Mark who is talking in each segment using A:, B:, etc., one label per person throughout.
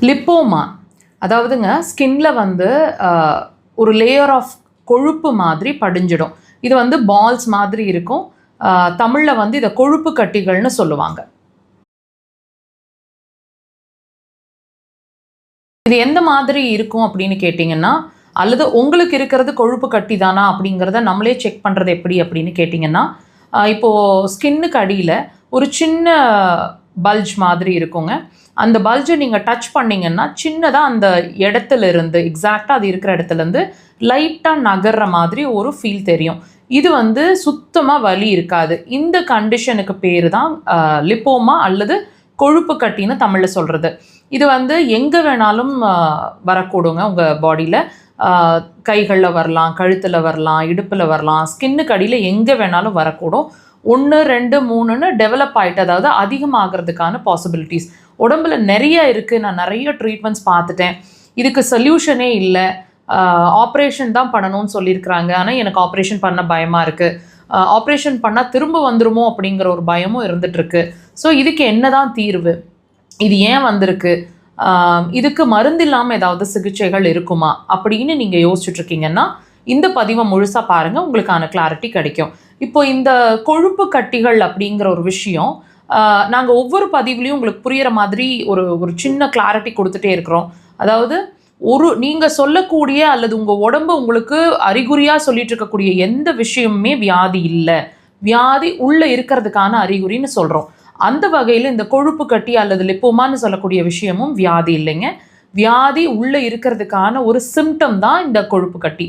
A: Lipoma அதாவதுங்க ஸ்கின்ல வந்து ஒரு லேயர் ஆஃப் கொழுப்பு மாதிரி படிஞ்சிடும். இது வந்து பால்ஸ் மாதிரி இருக்கும். தமிழில் வந்து இதை கொழுப்பு கட்டிகள்னு சொல்லுவாங்க. இது எந்த மாதிரி இருக்கும் அப்படின்னு கேட்டிங்கன்னா, அல்லது உங்களுக்கு இருக்கிறது கொழுப்பு கட்டி தானா அப்படிங்கிறத நம்மளே செக் பண்ணுறது எப்படி அப்படின்னு கேட்டிங்கன்னா, இப்போது ஸ்கின்னுக்கு அடியில் ஒரு சின்ன பல்ஜ் மாதிரி இருக்குங்க. அந்த பல்ஜை நீங்கள் டச் பண்ணிங்கன்னா சின்னதாக அந்த இடத்துல இருந்து எக்ஸாக்டாக அது இருக்கிற இடத்துலேருந்து லைட்டாக நகர்ற மாதிரி ஒரு ஃபீல் தெரியும். இது வந்து சுத்தமாக வலி இருக்காது. இந்த கண்டிஷனுக்கு பேர் தான் லிப்போமா அல்லது கொழுப்பு கட்டின்னு தமிழில் சொல்கிறது. இது வந்து எங்கே வேணாலும் வரக்கூடுங்க. உங்கள் பாடியில் கைகளில் வரலாம், கழுத்தில் வரலாம், இடுப்பில் வரலாம், ஸ்கின்னுக்கு அடியில் எங்கே வேணாலும் வரக்கூடும். 1, 2, 3ன்னு டெவலப் ஆகிட்டு, அதாவது அதிகமாகிறதுக்கான பாசிபிலிட்டிஸ் உடம்புல நிறைய இருக்குது. நான் நிறைய ட்ரீட்மெண்ட்ஸ் பார்த்துட்டேன். இதுக்கு சொல்யூஷனே இல்லை, ஆப்ரேஷன் தான் பண்ணணும்னு சொல்லியிருக்கிறாங்க. ஆனால் எனக்கு ஆப்ரேஷன் பண்ண பயமாக இருக்குது, ஆப்ரேஷன் பண்ணால் திரும்ப வந்துருமோ அப்படிங்கிற ஒரு பயமும் இருந்துகிட்ருக்கு. ஸோ இதுக்கு என்ன தான் தீர்வு, இது ஏன் வந்திருக்கு, இதுக்கு மருந்து இல்லாமல் ஏதாவது சிகிச்சைகள் இருக்குமா அப்படின்னு நீங்கள் யோசிச்சுட்ருக்கீங்கன்னா இந்த பதிவை முழுசாக பாருங்கள், உங்களுக்கான கிளாரிட்டி கிடைக்கும். இப்போ இந்த கொழுப்பு கட்டிகள் அப்படிங்கிற ஒரு விஷயம் நாங்கள் ஒவ்வொரு பதிவுலையும் உங்களுக்கு புரிகிற மாதிரி ஒரு சின்ன கிளாரிட்டி கொடுத்துட்டே இருக்கிறோம். அதாவது நீங்கள் சொல்லக்கூடிய அல்லது உங்கள் உடம்பு உங்களுக்கு அறிகுறியாக சொல்லிட்டு இருக்கக்கூடிய எந்த விஷயமுமே வியாதி இல்லை, வியாதி உள்ளே இருக்கிறதுக்கான அறிகுறின்னு சொல்கிறோம். அந்த வகையில் இந்த கொழுப்பு கட்டி அல்லது லிப்போமான்னு சொல்லக்கூடிய விஷயமும் வியாதி இல்லைங்க. வியாதி உள்ளே இருக்கிறதுக்கான ஒரு சிம்டம் தான் இந்த கொழுப்பு கட்டி.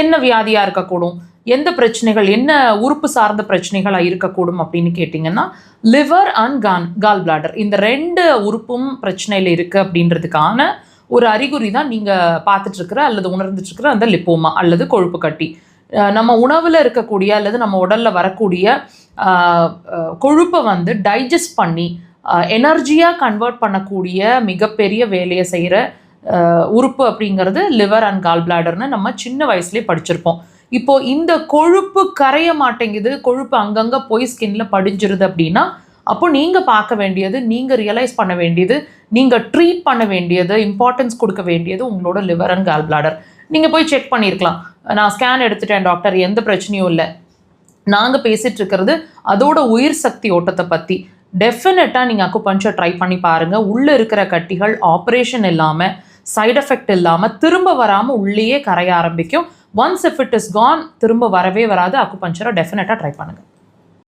A: என்ன வியாதியாக இருக்கக்கூடும், எந்த பிரச்சனைகள், என்ன உறுப்பு சார்ந்த பிரச்சனைகளாக இருக்கக்கூடும் அப்படின்னு கேட்டிங்கன்னா, லிவர் அண்ட் கால் பிளாடர் இந்த 2 உறுப்பும் பிரச்சனையில் இருக்குது அப்படின்றதுக்கான ஒரு அறிகுறி தான் நீங்கள் பார்த்துட்ருக்கிற அல்லது உணர்ந்துட்டுருக்கிற அந்த லிப்போமா அல்லது கொழுப்பு கட்டி. நம்ம உணவில் இருக்கக்கூடிய அல்லது நம்ம உடலில் வரக்கூடிய கொழுப்பை வந்து டைஜஸ்ட் பண்ணி எனர்ஜியாக கன்வெர்ட் பண்ணக்கூடிய மிகப்பெரிய வேலையை செய்கிற உறுப்பு அப்படிங்கிறது லிவர் அண்ட் கால் பிளாடர்னு நம்ம சின்ன வயசுலேயே படிச்சிருப்போம். இப்போது இந்த கொழுப்பு கரைய மாட்டேங்குது, கொழுப்பு அங்கங்கே போய் ஸ்கின்ல படிஞ்சிருது அப்படின்னா அப்போ நீங்கள் பார்க்க வேண்டியது, நீங்கள் ரியலைஸ் பண்ண வேண்டியது, நீங்கள் ட்ரீட் பண்ண வேண்டியது, இம்பார்ட்டன்ஸ் கொடுக்க வேண்டியது உங்களோட லிவர் அண்ட் கால் பிளாடர். நீங்கள் போய் செக் பண்ணியிருக்கலாம், நான் ஸ்கேன் எடுத்துட்டேன் டாக்டர், எந்த பிரச்சனையும் இல்லை. நாங்கள் பேசிகிட்டு இருக்கிறது அதோட உயிர் சக்தி ஓட்டத்தை பற்றி. டெஃபினட்டாக நீங்கள் அக்குபஞ்சர் ட்ரை பண்ணி பாருங்கள். உள்ளே இருக்கிற கட்டிகள் ஆப்ரேஷன் இல்லாமல், சைட் எஃபெக்ட் இல்லாமல், திரும்ப வராமல் உள்ளேயே கரைய ஆரம்பிக்கும். Once if it is gone திரும்ப வரவே வராது. அக்குபஞ்சரை டெஃபினட்டாக ட்ரை பண்ணுங்கள்.